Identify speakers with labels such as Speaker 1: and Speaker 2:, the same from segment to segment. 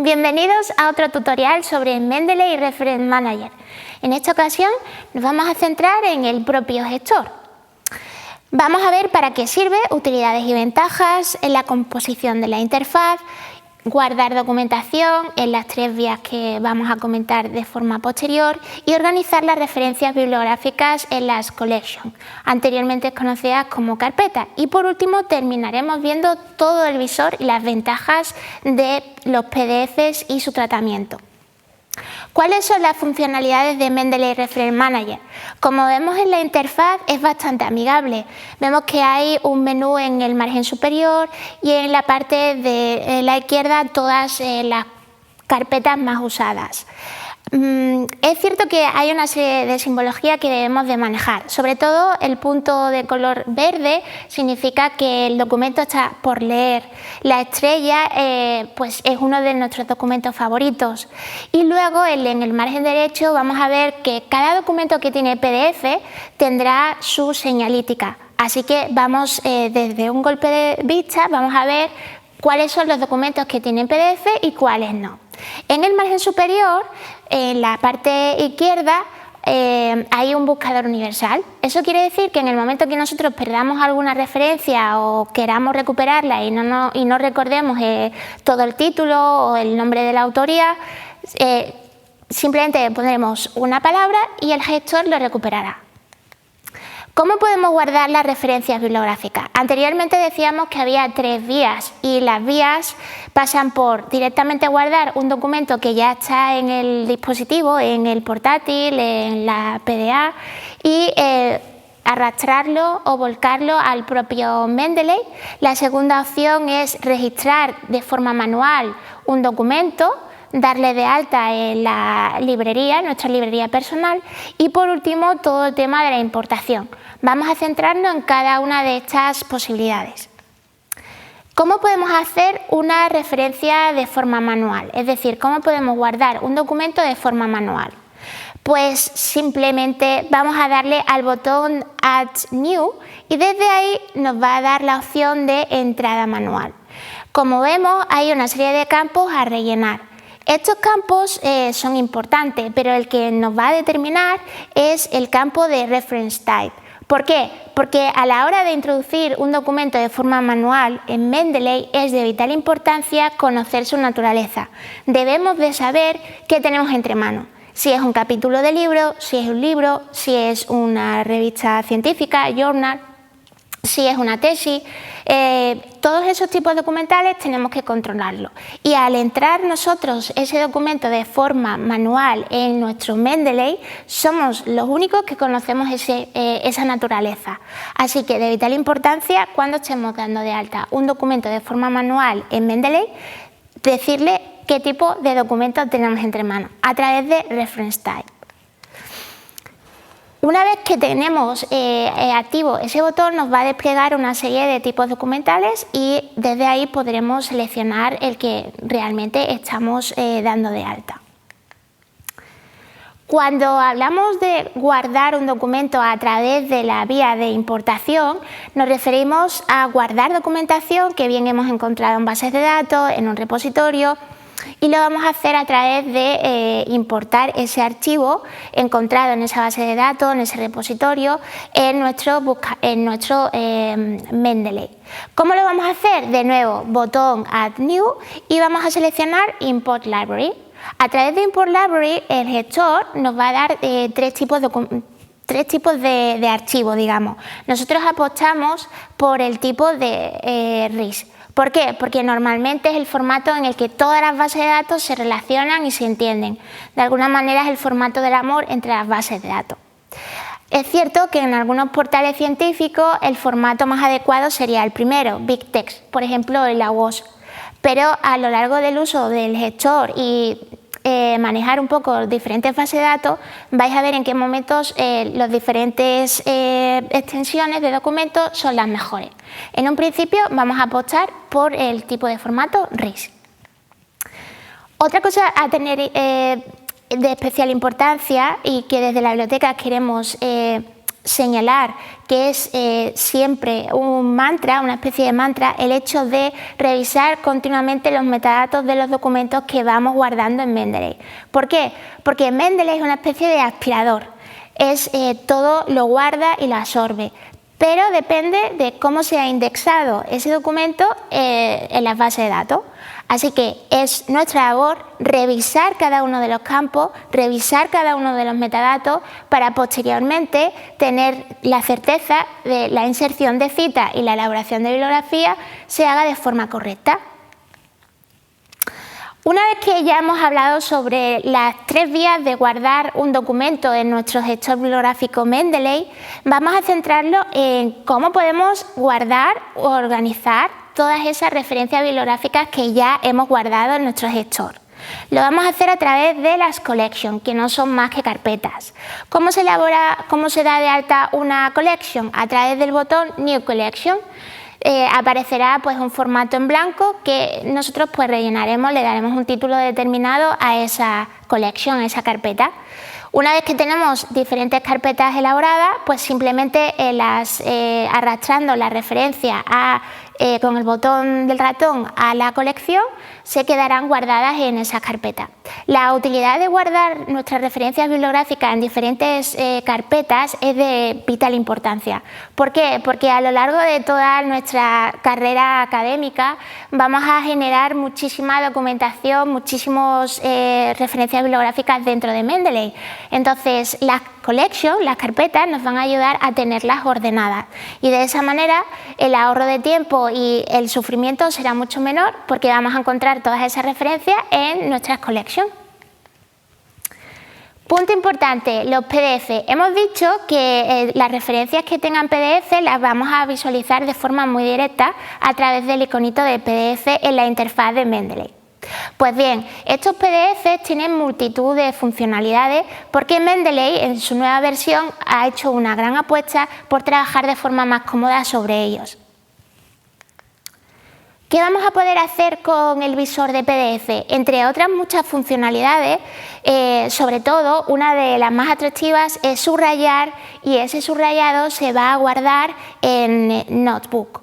Speaker 1: Bienvenidos a otro tutorial sobre Mendeley Reference Manager. En esta ocasión nos vamos a centrar en el propio gestor. Vamos a ver para qué sirve, utilidades y ventajas, en la composición de la interfaz, guardar documentación en las tres vías que vamos a comentar de forma posterior y organizar las referencias bibliográficas en las collections, anteriormente conocidas como carpetas. Y por último terminaremos viendo todo el visor y las ventajas de los PDFs y su tratamiento. ¿Cuáles son las funcionalidades de Mendeley Reference Manager? Como vemos en la interfaz es bastante amigable. Vemos que hay un menú en el margen superior y en la parte de la izquierda todas las carpetas más usadas. Es cierto que hay una serie de simbología que debemos de manejar. Sobre todo el punto de color verde significa que el documento está por leer. La estrella pues es uno de nuestros documentos favoritos. Y luego en el margen derecho vamos a ver que cada documento que tiene PDF tendrá su señalítica. Así que vamos desde un golpe de vista vamos a ver cuáles son los documentos que tienen PDF y cuáles no. En el margen superior, en la parte izquierda, hay un buscador universal. Eso quiere decir que en el momento que nosotros perdamos alguna referencia o queramos recuperarla y no recordemos todo el título o el nombre de la autoría, simplemente pondremos una palabra y el gestor lo recuperará. ¿Cómo podemos guardar las referencias bibliográficas? Anteriormente decíamos que había tres vías y las vías pasan por directamente guardar un documento que ya está en el dispositivo, en el portátil, en la PDA y arrastrarlo o volcarlo al propio Mendeley. La segunda opción es registrar de forma manual un documento, darle de alta en la librería, en nuestra librería personal y por último todo el tema de la importación. Vamos a centrarnos en cada una de estas posibilidades. ¿Cómo podemos hacer una referencia de forma manual? Es decir, ¿cómo podemos guardar un documento de forma manual? Pues simplemente vamos a darle al botón Add New y desde ahí nos va a dar la opción de entrada manual. Como vemos, hay una serie de campos a rellenar. Estos campos son importantes, pero el que nos va a determinar es el campo de Reference Type. ¿Por qué? Porque a la hora de introducir un documento de forma manual en Mendeley es de vital importancia conocer su naturaleza. Debemos de saber qué tenemos entre manos. Si es un capítulo de libro, si es un libro, si es una revista científica, journal, si es una tesis, todos esos tipos documentales tenemos que controlarlo. Y al entrar nosotros ese documento de forma manual en nuestro Mendeley, somos los únicos que conocemos esa naturaleza. Así que de vital importancia, cuando estemos dando de alta un documento de forma manual en Mendeley, decirle qué tipo de documento tenemos entre manos a través de Reference Type. Una vez que tenemos activo ese botón nos va a desplegar una serie de tipos documentales y desde ahí podremos seleccionar el que realmente estamos dando de alta. Cuando hablamos de guardar un documento a través de la vía de importación, nos referimos a guardar documentación que bien hemos encontrado en bases de datos, en un repositorio, y lo vamos a hacer a través de importar ese archivo encontrado en esa base de datos, en ese repositorio, en nuestro Mendeley. ¿Cómo lo vamos a hacer? De nuevo, botón Add New y vamos a seleccionar Import Library. A través de Import Library, el gestor nos va a dar tres tipos de archivos, digamos. Nosotros apostamos por el tipo de RIS. ¿Por qué? Porque normalmente es el formato en el que todas las bases de datos se relacionan y se entienden. De alguna manera es el formato del amor entre las bases de datos. Es cierto que en algunos portales científicos el formato más adecuado sería el primero, Big Text, por ejemplo en la WOS. Pero a lo largo del uso del gestor y manejar un poco diferentes bases de datos, vais a ver en qué momentos las diferentes extensiones de documentos son las mejores. En un principio vamos a apostar por el tipo de formato RIS. Otra cosa a tener de especial importancia y que desde la biblioteca queremos señalar que es siempre un mantra, una especie de mantra, el hecho de revisar continuamente los metadatos de los documentos que vamos guardando en Mendeley. ¿Por qué? Porque Mendeley es una especie de aspirador, todo lo guarda y lo absorbe, pero depende de cómo se ha indexado ese documento en las bases de datos. Así que es nuestra labor revisar cada uno de los campos, revisar cada uno de los metadatos para posteriormente tener la certeza de la inserción de citas y la elaboración de bibliografía se haga de forma correcta. Una vez que ya hemos hablado sobre las 3 vías de guardar un documento en nuestro gestor bibliográfico Mendeley, vamos a centrarlo en cómo podemos guardar o organizar todas esas referencias bibliográficas que ya hemos guardado en nuestro gestor. Lo vamos a hacer a través de las collections, que no son más que carpetas. ¿Cómo se da de alta una collection? A través del botón New Collection. Aparecerá pues un formato en blanco que nosotros pues rellenaremos, le daremos un título determinado a esa collection, a esa carpeta. Una vez que tenemos diferentes carpetas elaboradas, pues simplemente arrastrando la referencia con el botón del ratón a la colección, se quedarán guardadas en esas carpetas. La utilidad de guardar nuestras referencias bibliográficas en diferentes carpetas es de vital importancia. ¿Por qué? Porque a lo largo de toda nuestra carrera académica vamos a generar muchísima documentación, muchísimas referencias bibliográficas dentro de Mendeley. Entonces, las collections, las carpetas, nos van a ayudar a tenerlas ordenadas y de esa manera el ahorro de tiempo y el sufrimiento será mucho menor porque vamos a encontrar todas esas referencias en nuestras collections. Punto importante, los PDF. Hemos dicho que las referencias que tengan PDF las vamos a visualizar de forma muy directa a través del iconito de PDF en la interfaz de Mendeley. Pues bien, estos PDFs tienen multitud de funcionalidades porque Mendeley en su nueva versión ha hecho una gran apuesta por trabajar de forma más cómoda sobre ellos. ¿Qué vamos a poder hacer con el visor de PDF? Entre otras muchas funcionalidades, sobre todo una de las más atractivas es subrayar y ese subrayado se va a guardar en Notebook.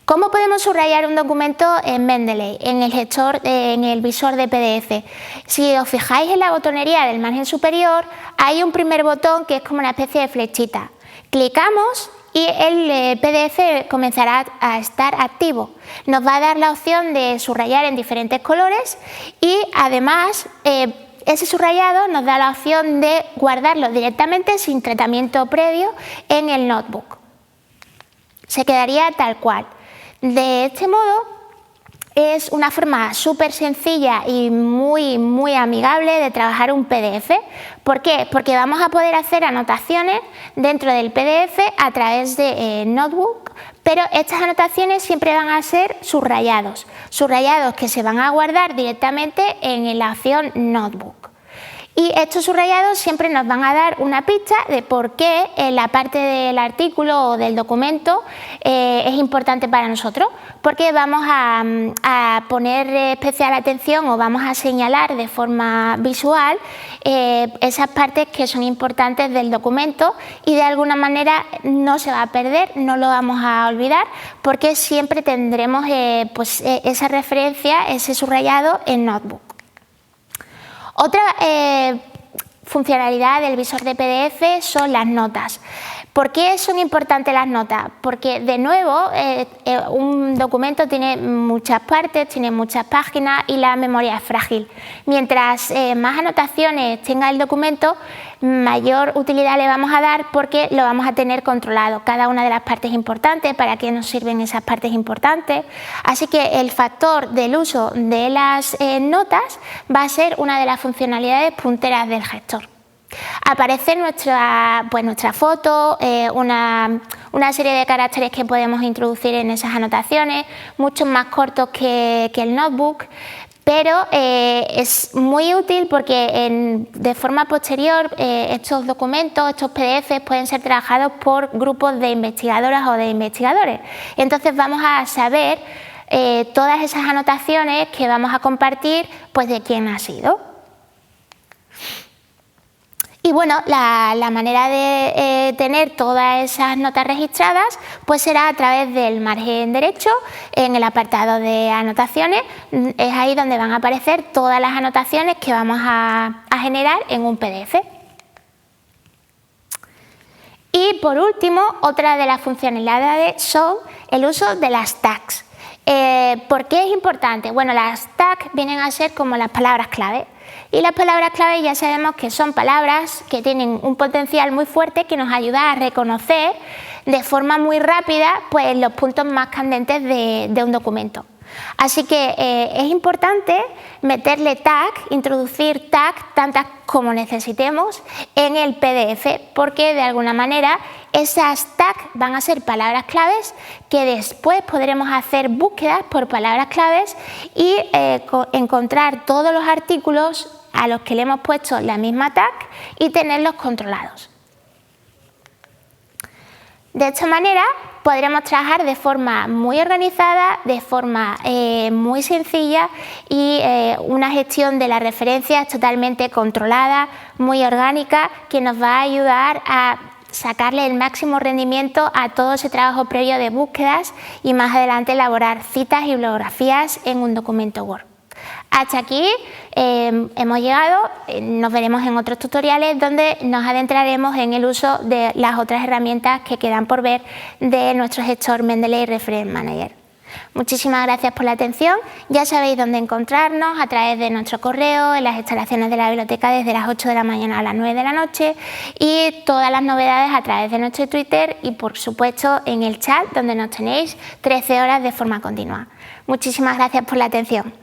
Speaker 1: ¿Cómo podemos subrayar un documento en Mendeley, en el visor de PDF? Si os fijáis en la botonería del margen superior, hay un primer botón que es como una especie de flechita. Clicamos y el PDF comenzará a estar activo. Nos va a dar la opción de subrayar en diferentes colores y además ese subrayado nos da la opción de guardarlo directamente sin tratamiento previo en el Notebook. Se quedaría tal cual. De este modo es una forma súper sencilla y muy amigable de trabajar un PDF. ¿Por qué? Porque vamos a poder hacer anotaciones dentro del PDF a través de Notebook, pero estas anotaciones siempre van a ser subrayados que se van a guardar directamente en la opción Notebook. Y estos subrayados siempre nos van a dar una pista de por qué la parte del artículo o del documento es importante para nosotros, porque vamos a poner especial atención o vamos a señalar de forma visual esas partes que son importantes del documento y de alguna manera no se va a perder, no lo vamos a olvidar, porque siempre tendremos esa referencia, ese subrayado en Notebook. Otra funcionalidad del visor de PDF son las notas. ¿Por qué son importantes las notas? Porque, de nuevo, un documento tiene muchas partes, tiene muchas páginas y la memoria es frágil. Mientras más anotaciones tenga el documento, mayor utilidad le vamos a dar porque lo vamos a tener controlado, cada una de las partes importantes, para qué nos sirven esas partes importantes. Así que el factor del uso de las notas va a ser una de las funcionalidades punteras del gestor. Aparece nuestra foto, una serie de caracteres que podemos introducir en esas anotaciones, mucho más cortos que el Notebook, pero es muy útil porque de forma posterior estos documentos, estos PDFs pueden ser trabajados por grupos de investigadoras o de investigadores. Entonces vamos a saber todas esas anotaciones que vamos a compartir, pues de quién ha sido. Y bueno, la manera de tener todas esas notas registradas pues será a través del margen derecho, en el apartado de anotaciones. Es ahí donde van a aparecer todas las anotaciones que vamos a generar en un PDF. Y por último, otra de las funcionalidades son el uso de las tags. ¿Por qué es importante? Bueno, las tags vienen a ser como las palabras clave. Y las palabras clave ya sabemos que son palabras que tienen un potencial muy fuerte que nos ayuda a reconocer de forma muy rápida pues, los puntos más candentes de un documento. Así que es importante meterle tag, introducir tag tantas como necesitemos en el PDF, porque de alguna manera esas tags van a ser palabras claves que después podremos hacer búsquedas por palabras claves y encontrar todos los artículos a los que le hemos puesto la misma tag y tenerlos controlados. De esta manera podremos trabajar de forma muy organizada, de forma muy sencilla y una gestión de las referencias totalmente controlada, muy orgánica, que nos va a ayudar a sacarle el máximo rendimiento a todo ese trabajo previo de búsquedas y más adelante elaborar citas y bibliografías en un documento Word. Hasta aquí hemos llegado, nos veremos en otros tutoriales donde nos adentraremos en el uso de las otras herramientas que quedan por ver de nuestro gestor Mendeley Reference Manager. Muchísimas gracias por la atención, ya sabéis dónde encontrarnos a través de nuestro correo, en las instalaciones de la biblioteca desde las 8 de la mañana a las 9 de la noche y todas las novedades a través de nuestro Twitter y por supuesto en el chat donde nos tenéis 13 horas de forma continua. Muchísimas gracias por la atención.